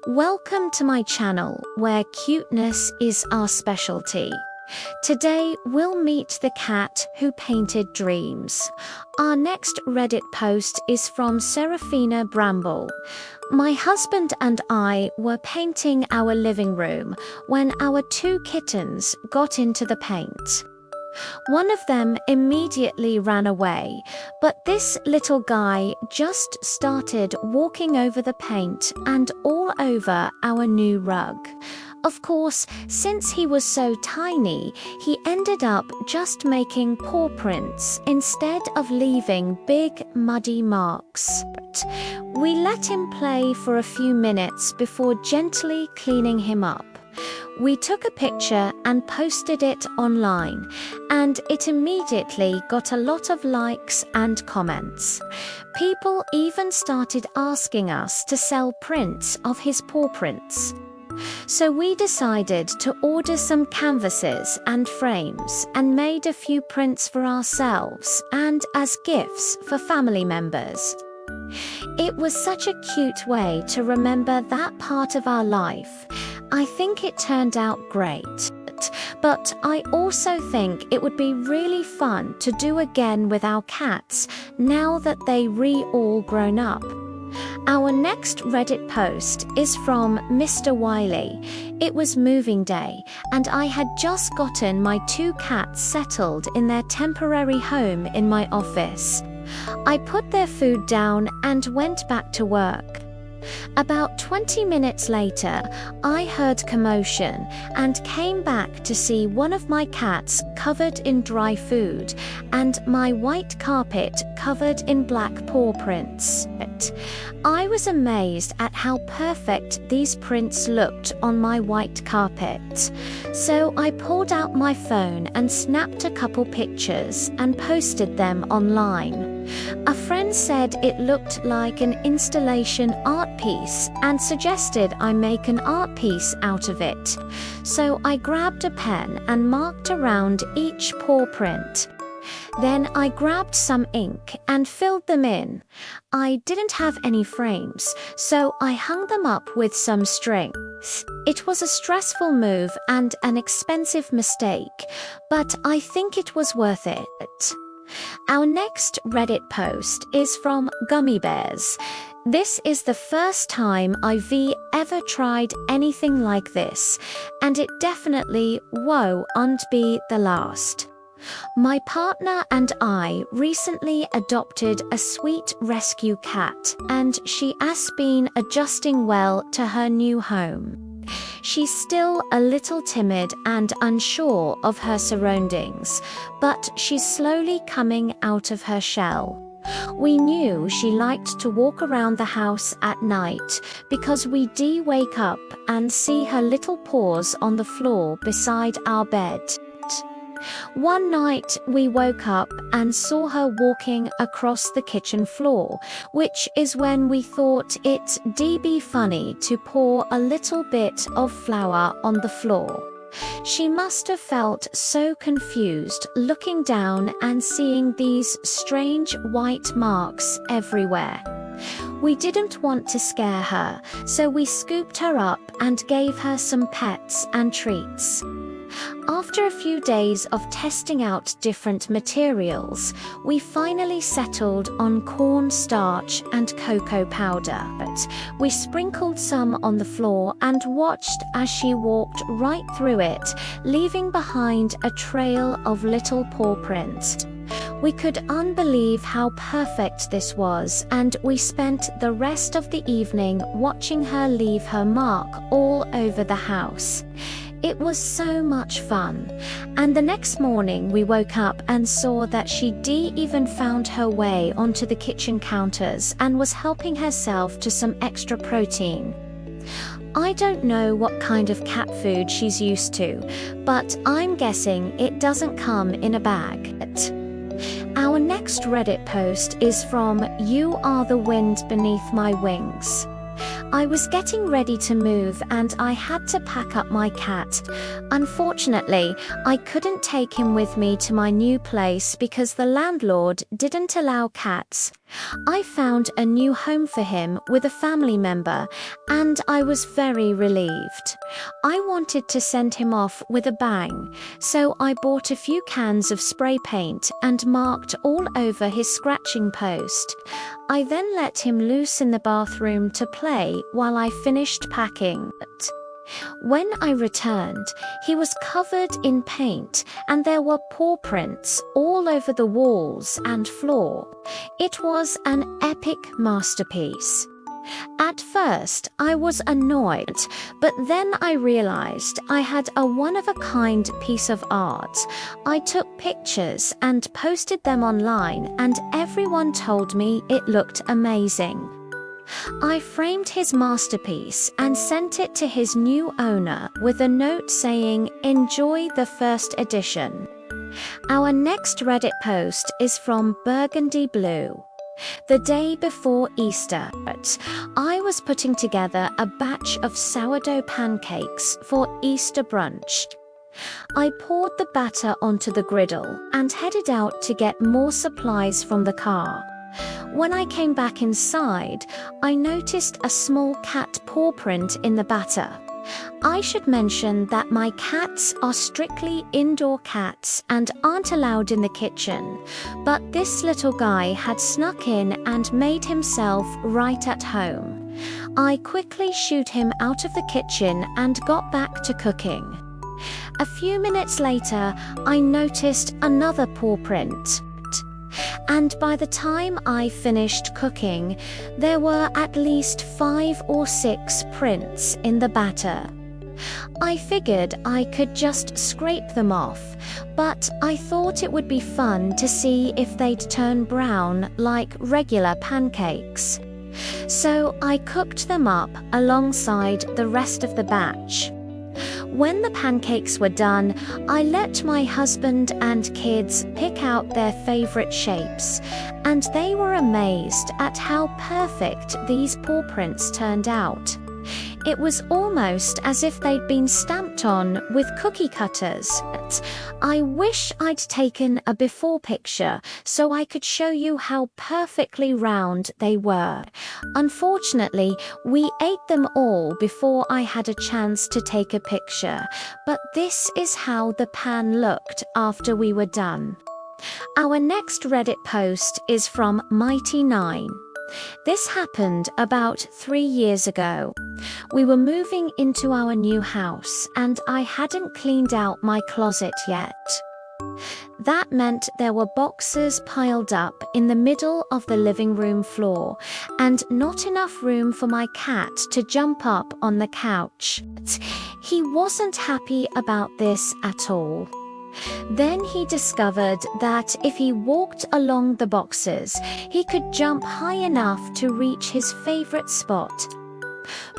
Welcome to my channel, where cuteness is our specialty. Today, we'll meet the cat who painted dreams. Our next Reddit post is from Serafina Bramble. My husband and I were painting our living room when our two kittens got into the paint. One of them immediately ran away, but this little guy just started walking over the paint and all over our new rug. Of course, since he was so tiny, he ended up just making paw prints instead of leaving big muddy marks. We let him play for a few minutes before gently cleaning him up. We took a picture and posted it online, and it immediately got a lot of likes and comments. People even started asking us to sell prints of his paw prints. So we decided to order some canvases and frames and made a few prints for ourselves and as gifts for family members. It was such a cute way to remember that part of our life. I think it turned out great, but I also think it would be really fun to do again with our cats now that they all grown up. Our next Reddit post is from Mr. Wiley. It was moving day, and I had just gotten my two cats settled in their temporary home in my office. I put their food down and went back to work. About 20 minutes later, I heard commotion and came back to see one of my cats covered in dry food and my white carpet covered in black paw prints. I was amazed at how perfect these prints looked on my white carpet. So I pulled out my phone and snapped a couple pictures and posted them online. A friend said it looked like an installation art piece and suggested I make an art piece out of it. So I grabbed a pen and marked around each paw print. Then I grabbed some ink and filled them in. I didn't have any frames, so I hung them up with some string. It was a stressful move and an expensive mistake, but I think it was worth it. Our next Reddit post is from Gummy Bears. This is the first time I've ever tried anything like this, and it definitely won't be the last. My partner and I recently adopted a sweet rescue cat, and she has been adjusting well to her new home. She's still a little timid and unsure of her surroundings, but she's slowly coming out of her shell. We knew she liked to walk around the house at night because we wake up and see her little paws on the floor beside our bed. One night we woke up and saw her walking across the kitchen floor, which is when we thought it'd be funny to pour a little bit of flour on the floor. She must have felt so confused looking down and seeing these strange white marks everywhere. We didn't want to scare her, so we scooped her up and gave her some pets and treats. After a few days of testing out different materials, we finally settled on corn starch and cocoa powder. We sprinkled some on the floor and watched as she walked right through it, leaving behind a trail of little paw prints. We could unbelieve how perfect this was, and we spent the rest of the evening watching her leave her mark all over the house. It was so much fun, and the next morning we woke up and saw that she'd even found her way onto the kitchen counters and was helping herself to some extra protein. I don't know what kind of cat food she's used to, but I'm guessing it doesn't come in a bag. Our next Reddit post is from You Are the Wind Beneath My Wings. I was getting ready to move and I had to pack up my cat. Unfortunately, I couldn't take him with me to my new place because the landlord didn't allow cats. I found a new home for him with a family member, and I was very relieved. I wanted to send him off with a bang, so I bought a few cans of spray paint and marked all over his scratching post. I then let him loose in the bathroom to play while I finished packing. When I returned, he was covered in paint and there were paw prints all over the walls and floor. It was an epic masterpiece. At first, I was annoyed, but then I realized I had a one-of-a-kind piece of art. I took pictures and posted them online, and everyone told me it looked amazing. I framed his masterpiece and sent it to his new owner with a note saying, "Enjoy the first edition." Our next Reddit post is from Burgundy Blue. The day before Easter, I was putting together a batch of sourdough pancakes for Easter brunch. I poured the batter onto the griddle and headed out to get more supplies from the car. When I came back inside, I noticed a small cat paw print in the batter. I should mention that my cats are strictly indoor cats and aren't allowed in the kitchen, but this little guy had snuck in and made himself right at home. I quickly shooed him out of the kitchen and got back to cooking. A few minutes later, I noticed another paw print. And by the time I finished cooking, there were at least 5 or 6 prints in the batter. I figured I could just scrape them off, but I thought it would be fun to see if they'd turn brown like regular pancakes. So I cooked them up alongside the rest of the batch. When the pancakes were done, I let my husband and kids pick out their favorite shapes, and they were amazed at how perfect these paw prints turned out. It was almost as if they'd been stamped on with cookie cutters. I wish I'd taken a before picture so I could show you how perfectly round they were. Unfortunately, we ate them all before I had a chance to take a picture, but this is how the pan looked after we were done. Our next Reddit post is from Mighty9. This happened about 3 years ago. We were moving into our new house and I hadn't cleaned out my closet yet. That meant there were boxes piled up in the middle of the living room floor and not enough room for my cat to jump up on the couch. He wasn't happy about this at all. Then he discovered that if he walked along the boxes, he could jump high enough to reach his favorite spot.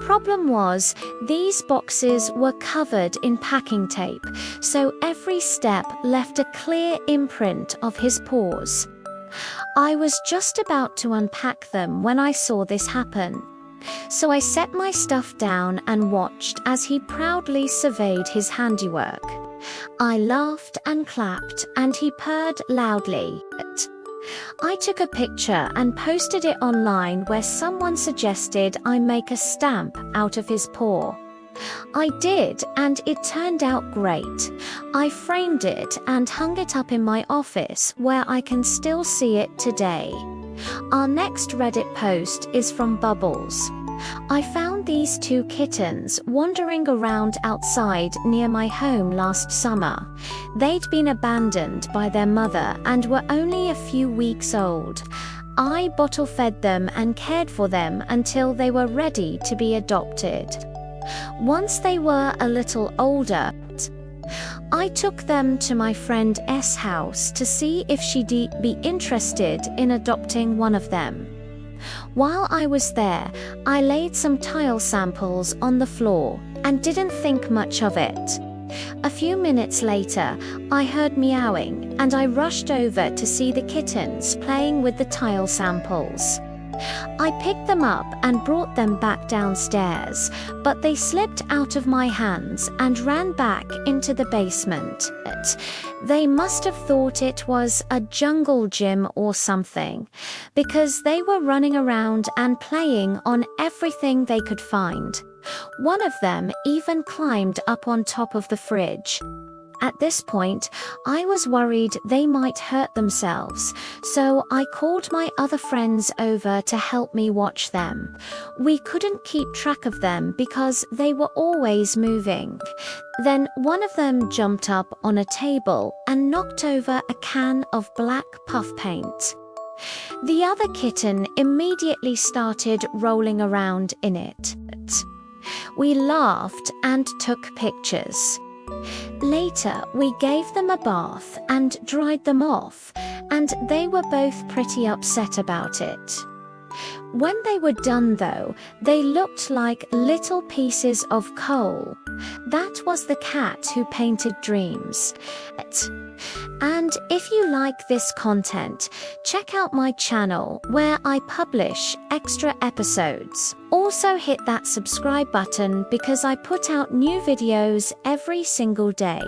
Problem was, these boxes were covered in packing tape, so every step left a clear imprint of his paws. I was just about to unpack them when I saw this happen. So I set my stuff down and watched as he proudly surveyed his handiwork. I laughed and clapped, and he purred loudly. I took a picture and posted it online where someone suggested I make a stamp out of his paw. I did, and it turned out great. I framed it and hung it up in my office where I can still see it today. Our next Reddit post is from Bubbles. I found these 2 kittens wandering around outside near my home last summer. They'd been abandoned by their mother and were only a few weeks old. I bottle fed them and cared for them until they were ready to be adopted. Once they were a little older, I took them to my friend S' house to see if she'd be interested in adopting one of them. While I was there, I laid some tile samples on the floor and didn't think much of it. A few minutes later, I heard meowing and I rushed over to see the kittens playing with the tile samples. I picked them up and brought them back downstairs, but they slipped out of my hands and ran back into the basement. They must have thought it was a jungle gym or something, because they were running around and playing on everything they could find. One of them even climbed up on top of the fridge. At this point, I was worried they might hurt themselves, so I called my other friends over to help me watch them. We couldn't keep track of them because they were always moving. Then one of them jumped up on a table and knocked over a can of black puff paint. The other kitten immediately started rolling around in it. We laughed and took pictures. Later, we gave them a bath and dried them off, and they were both pretty upset about it. When they were done though, they looked like little pieces of coal. That was the cat who painted dreams. And if you like this content, check out my channel where I publish extra episodes. Also hit that subscribe button because I put out new videos every single day.